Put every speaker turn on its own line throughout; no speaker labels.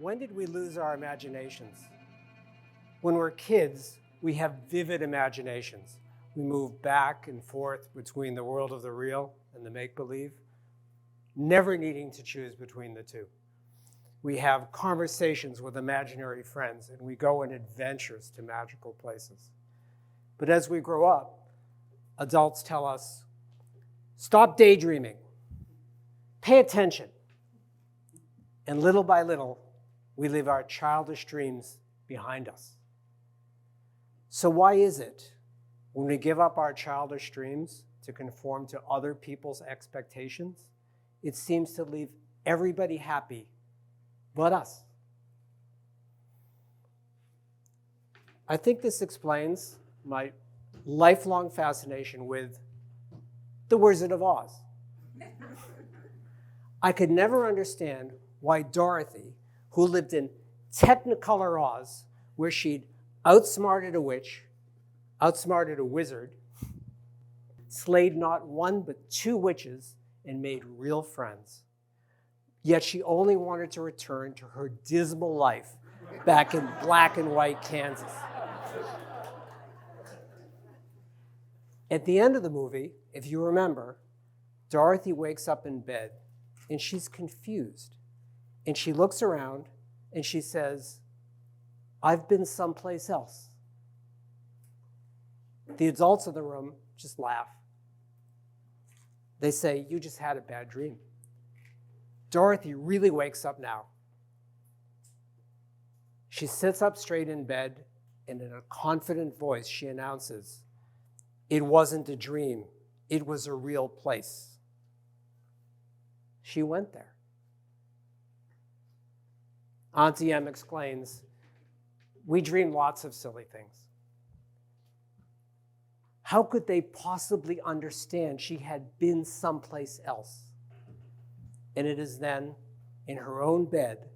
When did we lose our imaginations? When we're kids, we have vivid imaginations. We move back and forth between the world of the real and the make-believe, never needing to choose between the two. We have conversations with imaginary friends, and we go on adventures to magical places. But as we grow up, adults tell us, stop daydreaming, pay attention. And little by little, we leave our childish dreams behind us. So why is it when we give up our childish dreams to conform to other people's expectations, it seems to leave everybody happy but us? I think this explains my lifelong fascination with the Wizard of Oz. I could never understand why Dorothy, who lived in Technicolor Oz, where she'd outsmarted a witch, outsmarted a wizard, slayed not one but 2 witches, and made real friends, yet she only wanted to return to her dismal life back in black and white Kansas. At the end of the movie, if you remember, Dorothy wakes up in bed and she's confused. And she looks around and she says, I've been someplace else. The adults in the room just laugh. They say, you just had a bad dream. Dorothy really wakes up now. She sits up straight in bed, and in a confident voice, she announces, it wasn't a dream, it was a real place. She went there. Auntie Em explains, we dream lots of silly things. How could they possibly understand she had been someplace else? And it is then, in her own bed,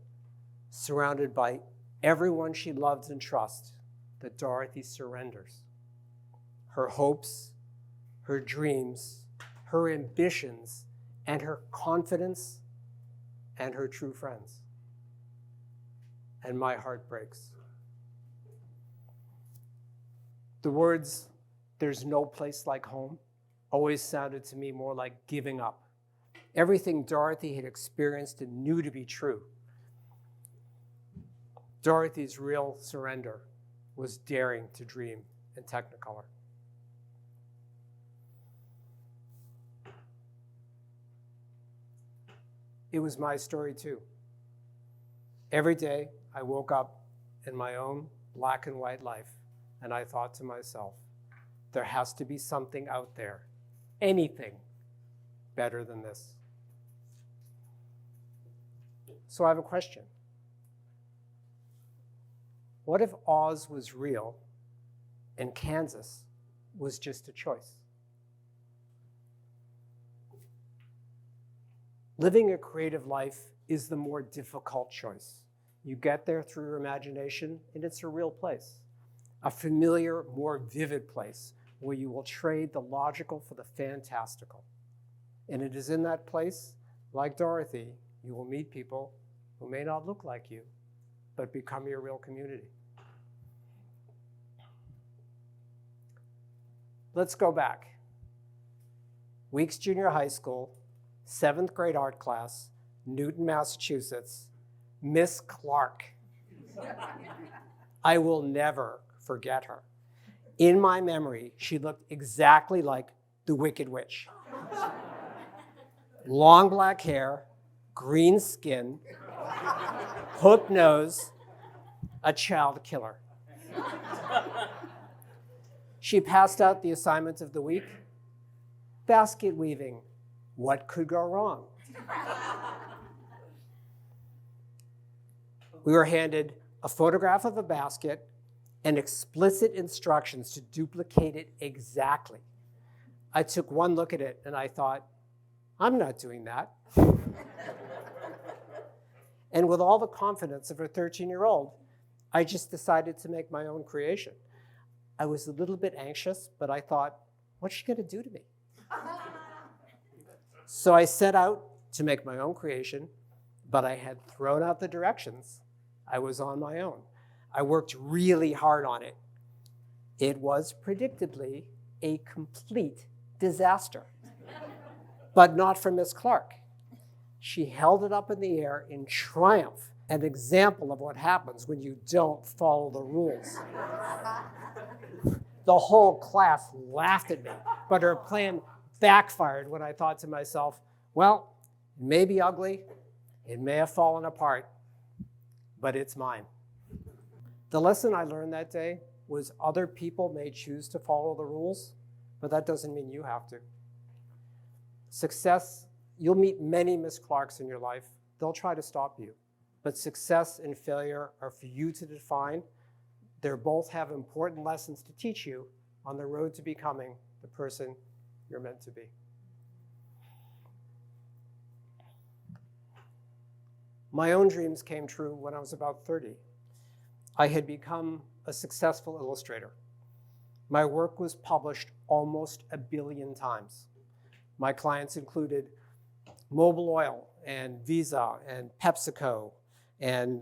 surrounded by everyone she loves and trusts, that Dorothy surrenders. Her hopes, her dreams, her ambitions, and her confidence, and her true friends. And my heart breaks. The words, there's no place like home, always sounded to me more like giving up. Everything Dorothy had experienced and knew to be true. Dorothy's real surrender was daring to dream in Technicolor. It was my story too. Every day I woke up in my own black and white life, and I thought to myself, there has to be something out there, anything better than this. So I have a question. What if Oz was real and Kansas was just a choice? Living a creative life is the more difficult choice. You get there through your imagination, and it's a real place, a familiar, more vivid place where you will trade the logical for the fantastical. And it is in that place, like Dorothy, you will meet people who may not look like you, but become your real community. Let's go back. Weeks Junior High School, 7th grade art class, Newton, Massachusetts, Miss Clark. I will never forget her. In my memory, she looked exactly like the Wicked Witch. Long black hair, green skin, hook nose, a child killer. She passed out the assignment of the week, basket weaving. What could go wrong? We were handed a photograph of a basket and explicit instructions to duplicate it exactly. I took one look at it and I thought, I'm not doing that. And with all the confidence of a 13-year-old, I just decided to make my own creation. I was a little bit anxious, but I thought, what's she gonna do to me? So I set out to make my own creation, but I had thrown out the directions I was on my own. I worked really hard on it. It was predictably a complete disaster, but not for Miss Clark. She held it up in the air in triumph, an example of what happens when you don't follow the rules. The whole class laughed at me, but her plan backfired when I thought to myself, well, it may be ugly, it may have fallen apart, but it's mine. The lesson I learned that day was other people may choose to follow the rules, but that doesn't mean you have to. Success, you'll meet many Miss Clarks in your life. They'll try to stop you. But success and failure are for you to define. They both have important lessons to teach you on the road to becoming the person you're meant to be. My own dreams came true when I was about 30. I had become a successful illustrator. My work was published almost 1 billion times. My clients included Mobil Oil and Visa and PepsiCo and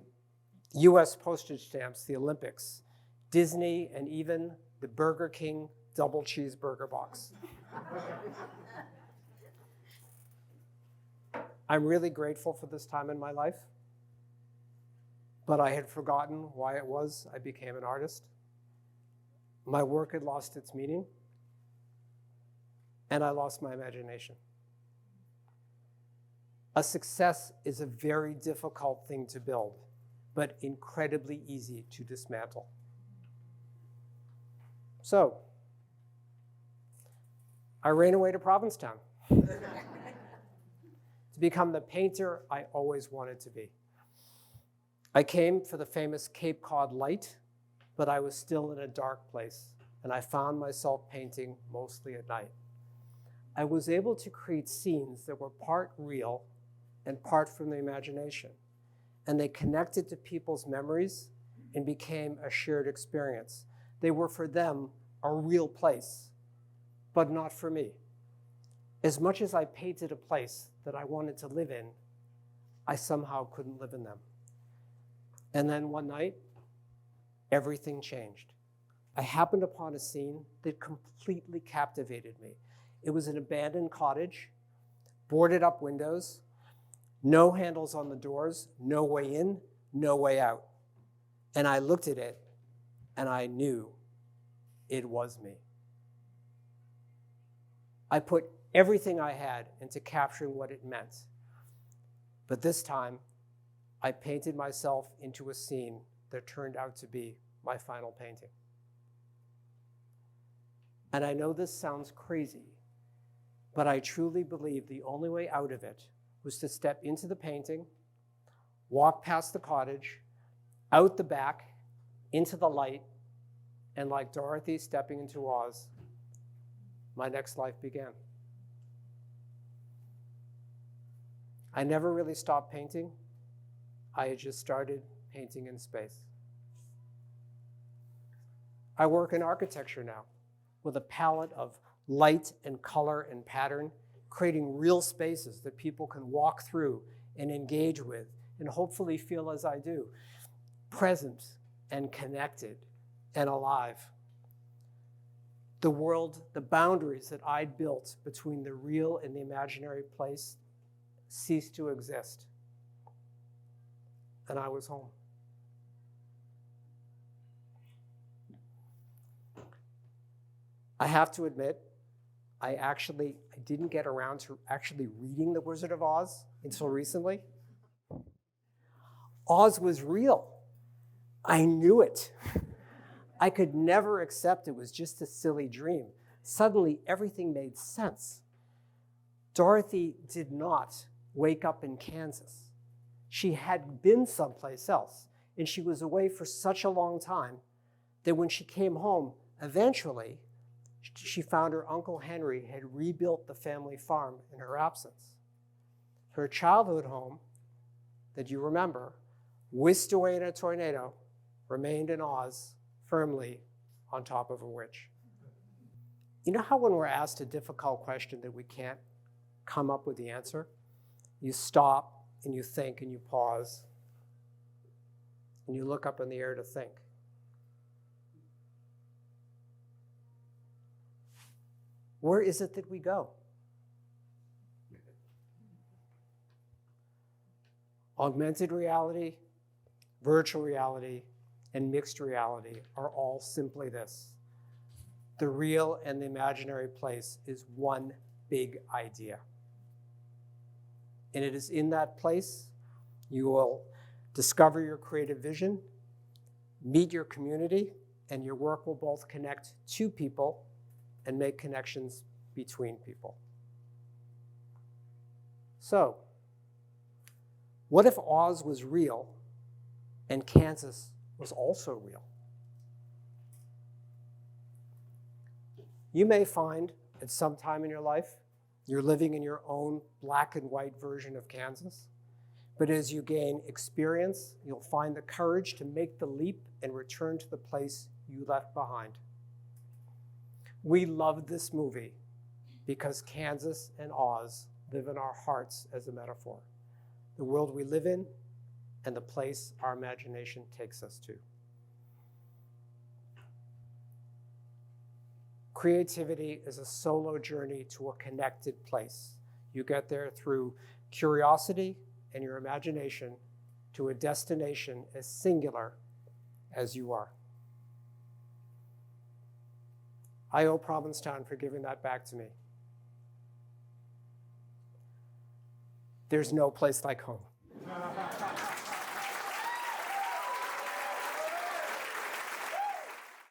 US postage stamps, the Olympics, Disney, and even the Burger King double cheeseburger box. I'm really grateful for this time in my life, but I had forgotten why it was I became an artist. My work had lost its meaning, and I lost my imagination. A success is a very difficult thing to build, but incredibly easy to dismantle. So, I ran away to Provincetown to become the painter I always wanted to be. I came for the famous Cape Cod light, but I was still in a dark place, and I found myself painting mostly at night. I was able to create scenes that were part real and part from the imagination, and they connected to people's memories and became a shared experience. They were for them a real place, but not for me. As much as I painted a place that I wanted to live in, I somehow couldn't live in them. And then one night, everything changed. I happened upon a scene that completely captivated me. It was an abandoned cottage, boarded up windows, no handles on the doors, no way in, no way out. And I looked at it, and I knew it was me. I put everything I had into capturing what it meant. But this time, I painted myself into a scene that turned out to be my final painting. And I know this sounds crazy, but I truly believe the only way out of it was to step into the painting, walk past the cottage, out the back, into the light, and like Dorothy stepping into Oz, my next life began. I never really stopped painting. I had just started painting in space. I work in architecture now with a palette of light and color and pattern, creating real spaces that people can walk through and engage with and hopefully feel as I do, present and connected and alive. The world, the boundaries that I'd built between the real and the imaginary place ceased to exist. And I was home. I have to admit, I didn't get around to actually reading The Wizard of Oz until recently. Oz was real. I knew it. I could never accept it was just a silly dream. Suddenly, everything made sense. Dorothy did not wake up in Kansas. She had been someplace else, and she was away for such a long time that when she came home, eventually, she found her Uncle Henry had rebuilt the family farm in her absence. Her childhood home, that you remember, whisked away in a tornado, remained in Oz, firmly on top of a witch. You know how when we're asked a difficult question that we can't come up with the answer, you stop and you think and you pause, and you look up in the air to think. Where is it that we go? Augmented reality, virtual reality, and mixed reality are all simply this. The real and the imaginary place is one big idea. And it is in that place you will discover your creative vision, meet your community, and your work will both connect to people and make connections between people. So, what if Oz was real and Kansas was also real? You may find at some time in your life you're living in your own black and white version of Kansas, but as you gain experience, you'll find the courage to make the leap and return to the place you left behind. We love this movie because Kansas and Oz live in our hearts as a metaphor. The world we live in and the place our imagination takes us to. Creativity is a solo journey to a connected place. You get there through curiosity and your imagination to a destination as singular as you are. I owe Provincetown for giving that back to me. There's no place like home.